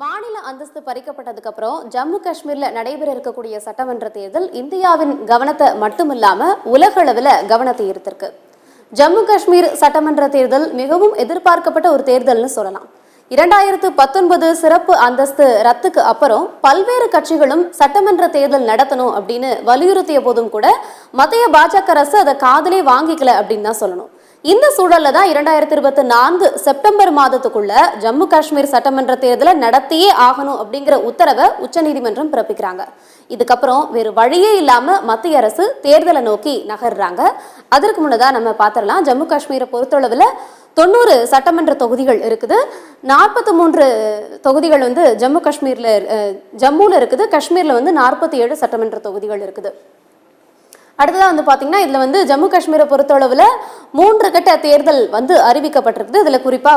மாநில அந்தஸ்து பறிக்கப்பட்டதுக்கு அப்புறம் ஜம்மு காஷ்மீர்ல நடைபெற இருக்கக்கூடிய சட்டமன்ற தேர்தல் இந்தியாவின் கவனத்தை மட்டுமில்லாம உலக அளவில் கவனத்தை ஈர்த்திருக்கு. ஜம்மு காஷ்மீர் சட்டமன்ற தேர்தல் மிகவும் எதிர்பார்க்கப்பட்ட ஒரு தேர்தல்னு சொல்லலாம். 2019 சிறப்பு அந்தஸ்து ரத்துக்கு அப்புறம் பல்வேறு கட்சிகளும் சட்டமன்ற தேர்தல் நடத்தணும் அப்படின்னு வலியுறுத்திய போதும் கூட மத்திய பாஜக அரசு அதை காதலே வாங்கிக்கல அப்படின்னு தான் சொல்லணும். இந்த சூழல்ல தான் 2024 செப்டம்பர் மாதத்துக்குள்ள ஜம்மு காஷ்மீர் சட்டமன்ற தேர்தலை நடத்தியே ஆகணும் அப்படிங்கிற உத்தரவை உச்சநீதிமன்றம் பிறப்பிக்கிறாங்க. இதுக்கப்புறம் வேறு வழியே இல்லாம மத்திய அரசு தேர்தலை நோக்கி நகர்றாங்க. அதற்கு முன்னதான் நம்ம பார்த்துடலாம், ஜம்மு காஷ்மீரை பொறுத்தளவுல 90 சட்டமன்ற தொகுதிகள் இருக்குது. 43 தொகுதிகள் ஜம்முல இருக்குது. காஷ்மீர்ல 47 சட்டமன்ற தொகுதிகள் இருக்குது. அடுத்ததான் பாத்தீங்கன்னா இதுல ஜம்மு காஷ்மீரை பொறுத்தளவுல 3 கட்ட தேர்தல் அறிவிக்கப்பட்டிருக்குது. இதுல குறிப்பா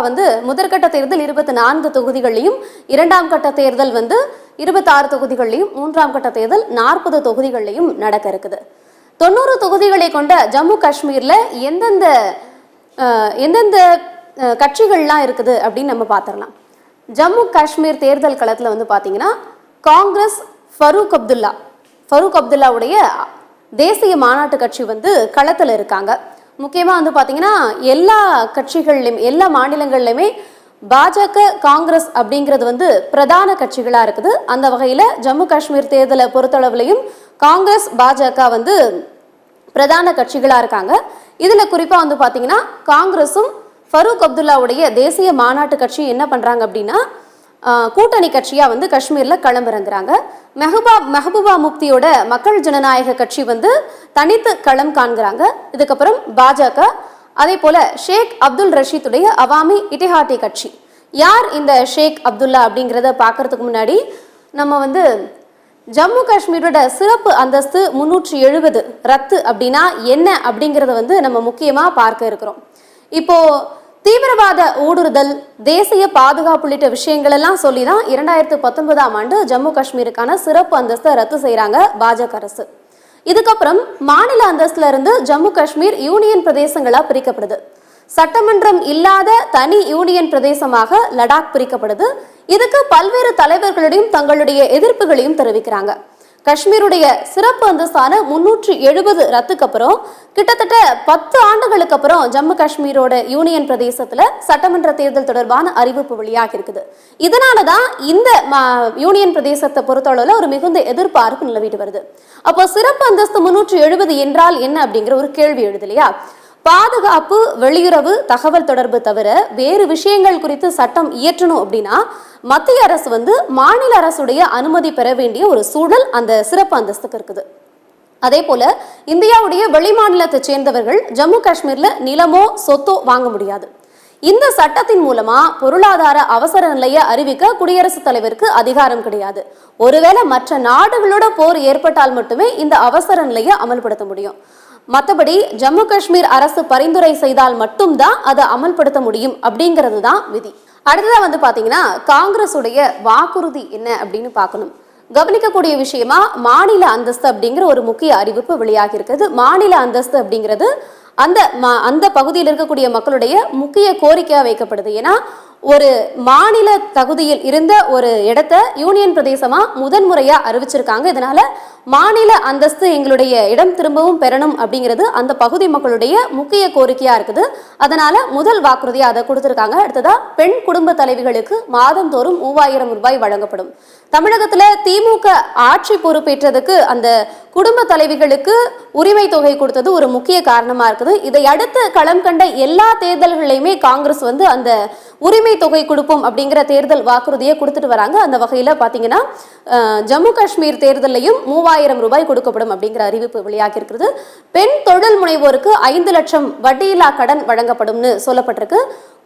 முதற்கட்ட தேர்தல் 24 தொகுதிகளையும், இரண்டாம் கட்ட தேர்தல் 26 தொகுதிகளையும், மூன்றாம் கட்ட தேர்தல் 40 தொகுதிகளையும் நடக்க இருக்குது. 90 தொகுதிகளை கொண்ட ஜம்மு காஷ்மீர்ல எந்தெந்த கட்சிகள்லாம் இருக்குது அப்படின்னு நம்ம பார்த்துடலாம். ஜம்மு காஷ்மீர் தேர்தல் களத்துல பாத்தீங்கன்னா காங்கிரஸ் ஃபரூக் அப்துல்லாவுடைய தேசிய மாநாட்டு கட்சி களத்தில் இருக்காங்க. முக்கியமாக பார்த்தீங்கன்னா எல்லா கட்சிகள்லையும் எல்லா மாநிலங்கள்லையுமே பாஜக காங்கிரஸ் அப்படிங்கிறது பிரதான கட்சிகளாக இருக்குது. அந்த வகையில் ஜம்மு காஷ்மீர் தேர்தலை பொறுத்தளவுலையும் காங்கிரஸ் பாஜக பிரதான கட்சிகளாக இருக்காங்க. இதில் குறிப்பாக பார்த்தீங்கன்னா காங்கிரஸும் ஃபரூக் அப்துல்லாவுடைய தேசிய மாநாட்டு கட்சி என்ன பண்ணுறாங்க அப்படின்னா கூட்டணி கட்சியா காஷ்மீர்ல களமிறங்குறாங்க. மெஹபூபா முப்தியோட மக்கள் ஜனநாயக கட்சி தனித்து களம் காண்கிறாங்க. இதுக்கப்புறம் பாஜக, அதே போல ஷேக் அப்துல் ரஷீதுடைய அவாமி இட்டிஹாட்டி கட்சி. யார் இந்த ஷேக் அப்துல்லா அப்படிங்கிறத பார்க்கறதுக்கு முன்னாடி நம்ம ஜம்மு காஷ்மீரோட சிறப்பு அந்தஸ்து 370 ரத்து அப்படின்னா என்ன அப்படிங்கிறத நம்ம முக்கியமா பார்க்க இருக்கிறோம். இப்போ தீவிரவாத ஊடுருதல், தேசிய பாதுகாப்பு உள்ளிட்ட விஷயங்கள் எல்லாம் சொல்லி தான் 2019ஆம் ஆண்டு ஜம்மு காஷ்மீருக்கான சிறப்பு அந்தஸ்தை ரத்து செய்யறாங்க பாஜக அரசு. இதுக்கப்புறம் மாநில அந்தஸ்துல இருந்து ஜம்மு காஷ்மீர் யூனியன் பிரதேசங்களா பிரிக்கப்படுது. சட்டமன்றம் இல்லாத தனி யூனியன் பிரதேசமாக லடாக் பிரிக்கப்படுது. இதுக்கு பல்வேறு தலைவர்களுடையும் தங்களுடைய எதிர்ப்புகளையும் தெரிவிக்கிறாங்க. காஷ்மீருடைய சிறப்பு அந்தஸ்தான 370 ரத்துக்கு அப்புறம் கிட்டத்தட்ட 10 ஆண்டுகளுக்கு அப்புறம் ஜம்மு காஷ்மீரோட யூனியன் பிரதேசத்துல சட்டமன்ற தேர்தல் தொடர்பான அறிவிப்பு வெளியாக இருக்குது. இதனாலதான் இந்த யூனியன் பிரதேசத்தை பொறுத்தளவுல ஒரு மிகுந்த எதிர்பார்ப்பு நிலவிட்டு வருது. அப்போ சிறப்பு அந்தஸ்து 370 என்றால் என்ன அப்படிங்கிற ஒரு கேள்வி எழுது இல்லையா? பாதுகாப்பு, வெளியுறவு, தகவல் தொடர்பு தவிர வேறு விஷயங்கள் குறித்து சட்டம் இயற்றணும் அப்படின்னா மத்திய அரசு மாநில அரசுடைய அனுமதி பெற வேண்டிய ஒரு சூழல் அந்த சிறப்பு அந்தஸ்துக்கு இருக்குது. அதே போல இந்தியாவுடைய வெளிமாநிலத்தை சேர்ந்தவர்கள் ஜம்மு காஷ்மீர்ல நிலமோ சொத்தோ வாங்க முடியாது. இந்த சட்டத்தின் மூலமா பொருளாதார அவசர நிலையை அறிவிக்க குடியரசுத் தலைவருக்கு அதிகாரம் கிடையாது. ஒருவேளை மற்ற நாடுகளோட போர் ஏற்பட்டால் மட்டுமே இந்த அவசர நிலையை அமல்படுத்த முடியும். மற்றபடி ஜம்மு காஷ்மீர் அரசு பரிந்துரை செய்தால் மட்டும்தான் அதை அமல்படுத்த முடியும் அப்படிங்கிறது தான் விதி. அடுத்ததான் பாத்தீங்கன்னா காங்கிரஸ் உடைய வாக்குறுதி என்ன அப்படின்னு பார்க்கணும். கவனிக்கக்கூடிய விஷயமா மாநில அந்தஸ்து அப்படிங்கிற ஒரு முக்கிய அறிவிப்பு வெளியாகி இருக்குது. மாநில அந்தஸ்து அப்படிங்கிறது அந்த பகுதியில் இருக்கக்கூடிய மக்களுடைய முக்கிய கோரிக்கையா வைக்கப்படுது. ஏன்னா ஒரு மாநில தகுதியில் இருந்த ஒரு இடத்த யூனியன் பிரதேசமா முதன்முறையா அறிவிச்சிருக்காங்க. இதனால மாநில அந்தஸ்து எங்களுடைய இடம் திரும்பவும் பெறணும் அப்படிங்கிறது அந்த பகுதி மக்களுடைய முக்கிய கோரிக்கையா இருக்குது. அதனால முதல் வாக்குறுதியா அதை கொடுத்திருக்காங்க. அடுத்ததா பெண் குடும்ப தலைவிகளுக்கு மாதந்தோறும் 3000 ரூபாய் வழங்கப்படும். தமிழகத்துல திமுக ஆட்சி பொறுப்பேற்றதுக்கு அந்த குடும்ப தலைவிகளுக்கு உரிமை தொகை கொடுத்தது ஒரு முக்கிய காரணமா இருக்குது. இதை அடுத்து களம் கண்ட எல்லா தேர்தல்களையுமே காங்கிரஸ் அந்த உரிமை தொகை கொடுப்போம் அப்படிங்கிற தேர்தல் வாக்குறுதியை கொடுத்துட்டு வராங்க. அந்த வகையில பாத்தீங்கன்னா ஜம்மு காஷ்மீர் தேர்தலையும் 3000 ரூபாய் கொடுக்கப்படும் அப்படிங்கிற அறிவிப்பு வெளியாகி இருக்கிறது. பெண் தொழில் முனைவோருக்கு 5 லட்சம் வட்டியில்லா கடன் வழங்கப்படும்னு சொல்லப்பட்டிருக்கு.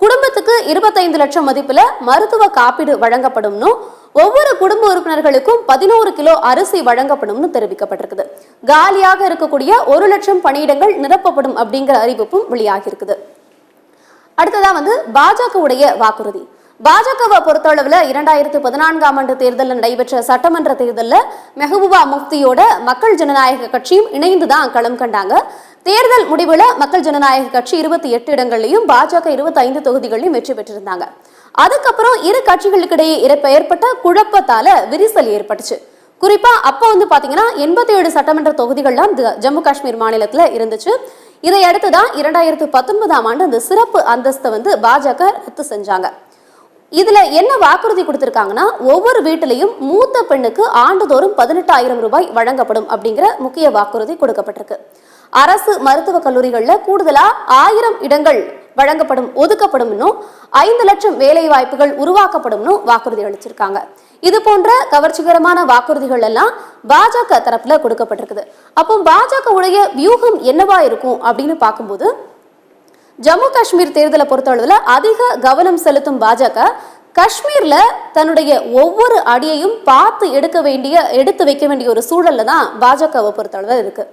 குடும்பத்துக்கு 25 லட்சம் மதிப்புல மருத்துவ காப்பீடு வழங்கப்படும்னு, ஒவ்வொரு குடும்ப உறுப்பினர்களுக்கும் 11 கிலோ அரிசி வழங்கப்படும்னு தெரிவிக்கப்பட்டிருக்குது. காலியாக இருக்கக்கூடிய 1 லட்சம் பணியிடங்கள் நிரப்பப்படும் அப்படிங்கிற அறிவிப்பும் வெளியாகி இருக்குது. அடுத்ததான் பாஜகவுடைய வாக்குறுதி. பாஜகவை பொறுத்தளவுல 2014ஆம் ஆண்டு தேர்தலில் நடைபெற்ற சட்டமன்ற தேர்தலில் மெஹபூபா முப்தியோட மக்கள் ஜனநாயக கட்சியும் இணைந்துதான் களம் கண்டாங்க. தேர்தல் முடிவுல மக்கள் ஜனநாயக கட்சி 28 இடங்களையும் பாஜக 25 தொகுதிகளையும் வெற்றி பெற்றிருந்தாங்க. அதுக்கப்புறம் இரு கட்சிகளுக்கிடையே ஏற்பட்ட குழப்பத்தால விரிசல் ஏற்பட்டுச்சு. குறிப்பா அப்ப வந்து பாத்தீங்கன்னா 87 சட்டமன்ற தொகுதிகள்லாம் ஜம்மு காஷ்மீர் மாநிலத்துல இருந்துச்சு. இதை அடுத்துதான் 2019ஆம் ஆண்டு அந்த சிறப்பு அந்தஸ்தை வந்து பாஜக ரத்து செஞ்சாங்க. இதுல என்ன வாக்குறுதி கொடுத்திருக்காங்கன்னா, ஒவ்வொரு வீட்டிலையும் மூத்த பெண்ணுக்கு ஆண்டுதோறும் 18,000 ரூபாய் வழங்கப்படும் அப்படிங்கிற முக்கிய வாக்குறுதி கொடுக்கப்பட்டிருக்கு. அரசு மருத்துவக் கல்லூரிகள்ல கூடுதலா 1000 இடங்கள் ஒதுக்கப்படும், 5 லட்சம் வேலை வாய்ப்புகள் உருவாக்கப்படும் வாக்குறுதி அளிச்சிருக்காங்க. இது போன்ற கவர்ச்சிகரமான வாக்குறுதிகள் எல்லாம் பாஜக தரப்புல கொடுக்கப்பட்டிருக்குது. அப்போ பாஜகவுடைய வியூகம் என்னவா இருக்கும் அப்படின்னு பார்க்கும்போது, ஜம்மு காஷ்மீர் தேர்தலை பொறுத்தளவுல அதிக கவனம் செலுத்தும் பாஜக காஷ்மீர்ல தன்னுடைய ஒவ்வொரு அடியையும் பார்த்து எடுத்து வைக்க வேண்டிய ஒரு சூழல்ல தான் பாஜகவை பொறுத்தளவு இருக்கு.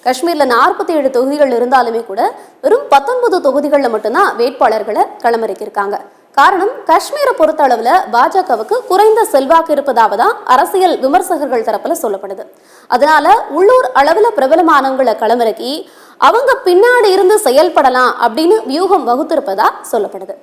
காஷ்மீர்ல 47 தொகுதிகள் இருந்தாலுமே கூட வெறும் 19 தொகுதிகள்ல மட்டும்தான் வேட்பாளர்களை களமிறக்கியிருக்காங்க. காரணம், காஷ்மீரை பொறுத்த அளவுல பாஜகவுக்கு குறைந்த செல்வாக்கு இருப்பதாக தான் அரசியல் விமர்சகர்கள் தரப்புல சொல்லப்படுது. அதனால உள்ளூர் அளவுல பிரபலமானவங்களை களமிறக்கி அவங்க பின்னாடி இருந்து செயல்படலாம் அப்படின்னு வியூகம் வகுத்திருப்பதா சொல்லப்படுது.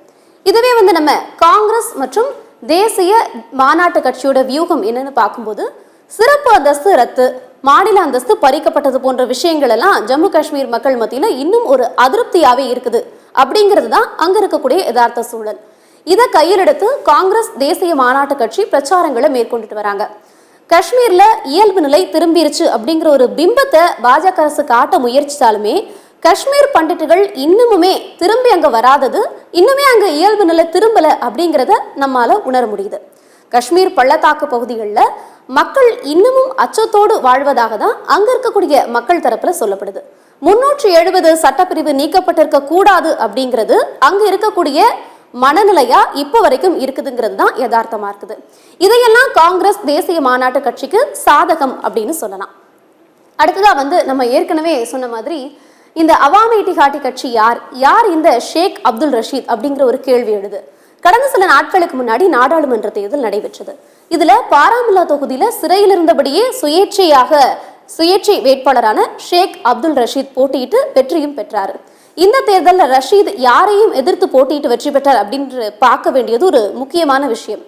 இதுவே வந்து நம்ம காங்கிரஸ் மற்றும் தேசிய மாநாட்டு கட்சியோட வியூகம் என்னன்னு பார்க்கும்போது, சிறப்பு அந்தஸ்து ரத்து, மாநில அந்தஸ்து பறிக்கப்பட்டது போன்ற விஷயங்கள் எல்லாம் ஜம்மு காஷ்மீர் மக்கள் மத்தியில இன்னும் ஒரு அதிருப்தியாவே இருக்குது அப்படிங்கிறது தான் அங்க இருக்கக்கூடிய யதார்த்த சூழல். இதை கையில் எடுத்து காங்கிரஸ் தேசிய மாநாட்டு கட்சி பிரச்சாரங்களை மேற்கொண்டுட்டு வராங்க. காஷ்மீர்ல இயல்பு நிலை திரும்பிருச்சு அப்படிங்கிற ஒரு பிம்பத்தை பாஜக அரசு காட்ட முயற்சித்தாலுமே காஷ்மீர் பண்டிட்டுகள் இன்னுமுமே திரும்பி அங்க வராதது, இன்னுமே அங்க இயல்பு நிலை திரும்பல அப்படிங்கிறத நம்மால உணர முடியுது. காஷ்மீர் பள்ளத்தாக்கு பகுதிகளில் மக்கள் இன்னமும் அச்சத்தோடு வாழ்வதாக தான் அங்க இருக்கக்கூடிய மக்கள் தரப்புல சொல்லப்படுது. 370 சட்டப்பிரிவு நீக்கப்பட்டிருக்க கூடாது அப்படிங்கிறது அங்க இருக்கக்கூடிய மனநிலையா இப்ப வரைக்கும் இருக்குதுங்கிறது தான் யதார்த்தமா இருக்குது. இதையெல்லாம் காங்கிரஸ் தேசிய மாநாட்டு கட்சிக்கு சாதகம் அப்படின்னு சொல்லலாம். அடுத்ததா வந்து நம்ம ஏற்கனவே சொன்ன மாதிரி இந்த அவாமி இட்டிஹாடி கட்சி யார் இந்த ஷேக் அப்துல் ரஷீத் அப்படிங்கிற ஒரு கேள்வி எழுது. கடந்த சில நாட்களுக்கு முன்னாடி நாடாளுமன்ற தேர்தல் நடைபெற்றது. இதுல பாராமுல்லா தொகுதியில சிறையில் இருந்தபடியே சுயேட்சை வேட்பாளரான ஷேக் அப்துல் ரஷீத் போட்டியிட்டு வெற்றியும் பெற்றாரு. இந்த தேர்தலில் ரஷீத் யாரையும் எதிர்த்து போட்டியிட்டு வெற்றி பெற்றார் அப்படின்னு பார்க்க வேண்டியது ஒரு முக்கியமான விஷயம்.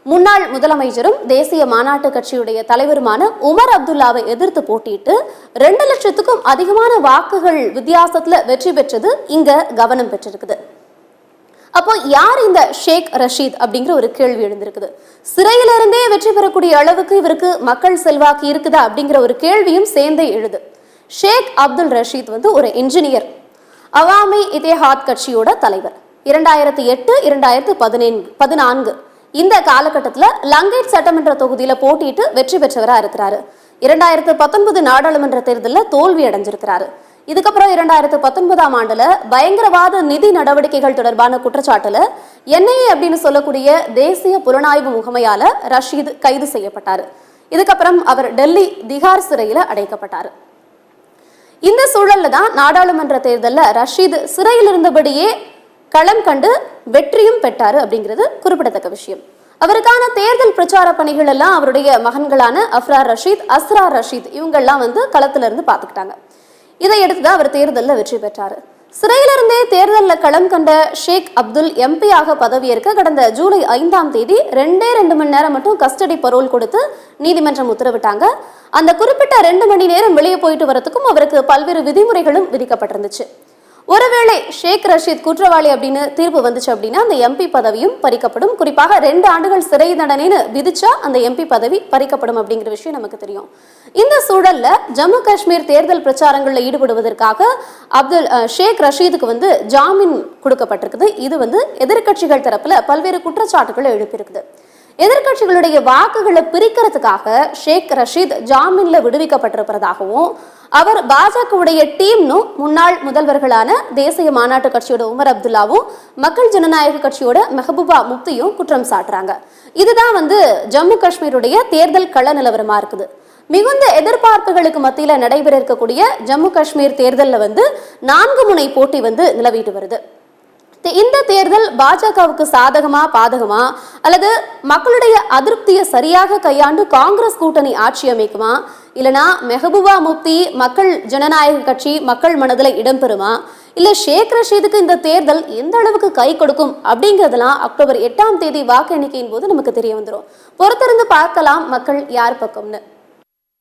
முன்னாள் முதலமைச்சரும் தேசிய மாநாட்டு கட்சியுடைய தலைவருமான உமர் அப்துல்லாவை எதிர்த்து போட்டியிட்டு 2 லட்சத்துக்கும் அதிகமான வாக்குகள் வித்தியாசத்துல வெற்றி பெற்றது இங்க கவனம் பெற்றிருக்குது. அப்போ யார் இந்த ஷேக் ரஷீத் அப்படிங்கிற ஒரு கேள்வி எழுந்திருக்குது. சிறையிலிருந்தே வெற்றி பெறக்கூடிய அளவுக்கு இவருக்கு மக்கள் செல்வாக்கு இருக்குதா அப்படிங்கிற ஒரு கேள்வியும் சேர்ந்தே எழுது. ஷேக் அப்துல் ரஷீத் வந்து ஒரு இன்ஜினியர், அவாமி இத்திஹாத் கட்சியோட தலைவர். 2008-2014 இந்த காலகட்டத்தில் லங்கேட் சட்டமன்ற தொகுதியில போட்டிட்டு வெற்றி பெற்றவரா இருக்கிறாரு. 2019 நாடாளுமன்ற தேர்தலில் தோல்வி அடைஞ்சிருக்கிறாரு. இதுக்கப்புறம் 2019ஆம் ஆண்டுல பயங்கரவாத நிதி நடவடிக்கைகள் தொடர்பான குற்றச்சாட்டுல NIA அப்படின்னு சொல்லக்கூடிய தேசிய புலனாய்வு முகமையால ரஷீத் கைது செய்யப்பட்டாரு. இதுக்கப்புறம் அவர் டெல்லி திகார் சிறையில அடைக்கப்பட்டாரு. இந்த சூழல்ல தான் நாடாளுமன்ற தேர்தலில் ரஷீத் சிறையில் இருந்தபடியே களம் கண்டு வெற்றியும் பெற்றாரு அப்படிங்கிறது குறிப்பிடத்தக்க விஷயம். அவருக்கான தேர்தல் பிரச்சார பணிகள் எல்லாம் அவருடைய மகன்களான அஃப்ரார் ரஷீத், அஸ்ரார் ரஷீத் இவங்கெல்லாம் வந்து களத்துல இருந்து பார்த்துக்கிட்டாங்க. இதை எடுத்துதான் அவர் தேர்தலில் வெற்றி பெற்றாரு. சிறையிலிருந்தே தேர்தலில் களம் கண்ட ஷேக் அப்துல் MP-யாக பதவியேற்க கடந்த ஜூலை 5ஆம் தேதி 2 மணி நேரம் மட்டும் கஸ்டடி பரோல் கொடுத்து நீதிமன்றம் உத்தரவிட்டாங்க. அந்த குறிப்பிட்ட 2 மணி நேரம் வெளியே போயிட்டு வரதுக்கும் அவருக்கு பல்வேறு விதிமுறைகளும் விதிக்கப்பட்டிருந்துச்சு. ஒருவேளை ஷேக் ரஷீத் குற்றவாளி அப்படின்னு தீர்ப்பு வந்துச்சு அப்படின்னா அந்த MP பதவியும் பறிக்கப்படும். குறிப்பாக 2 ஆண்டுகள் சிறை தண்டனைன்னு விதிச்சா அந்த MP பதவி பறிக்கப்படும் அப்படிங்கிற விஷயம் நமக்கு தெரியும். இந்த சூழல்ல ஜம்மு காஷ்மீர் தேர்தல் பிரச்சாரங்களில் ஈடுபடுவதற்காக ஷேக் ரஷீதுக்கு வந்து ஜாமீன் கொடுக்கப்பட்டிருக்குது. இது வந்து எதிர்கட்சிகள் தரப்புல பல்வேறு குற்றச்சாட்டுகளை எழுப்பியிருக்குது. எதிர்கட்சிகளுடைய வாக்குகளை பிரிக்கிறதுக்காக ஷேக் ரஷீத் ஜாமீன்ல விடுவிக்கப்பட்டிருப்பதாகவும் அவர் பாஜகவுடைய டீம்னும் முன்னாள் முதல்வர்களான தேசிய மாநாட்டு கட்சியோட உமர் அப்துல்லாவும் மக்கள் ஜனநாயக கட்சியோட மெஹபூபா முப்தியும் குற்றம் சாட்டுறாங்க. இதுதான் வந்து ஜம்மு காஷ்மீருடைய தேர்தல் கள நிலவரமா இருக்குது. மிகுந்த எதிர்பார்ப்புகளுக்கு மத்தியில நடைபெற இருக்கக்கூடிய ஜம்மு காஷ்மீர் தேர்தலில் வந்து 4 முனை போட்டி வந்து நிலவிட்டு வருது. இந்த தேர்தல் பாஜகவுக்கு சாதகமா பாதகமா அல்லது மக்களுடைய அதிருப்தியை சரியாக கையாண்டு காங்கிரஸ் கூட்டணி ஆட்சி அமைக்குமா, இல்லனா மெஹபூபா முப்தி மக்கள் ஜனநாயக கட்சி மக்கள் மனதில் இடம்பெறுமா, இல்ல ஷேக் ரஷீதுக்கு இந்த தேர்தல் எந்த அளவுக்கு கை கொடுக்கும் அப்படிங்கிறதெல்லாம் அக்டோபர் 8ஆம் தேதி வாக்கு எண்ணிக்கையின் போது நமக்கு தெரிய வந்துடும். பொறுத்திருந்து பார்க்கலாம் மக்கள் யார் பக்கம்னு.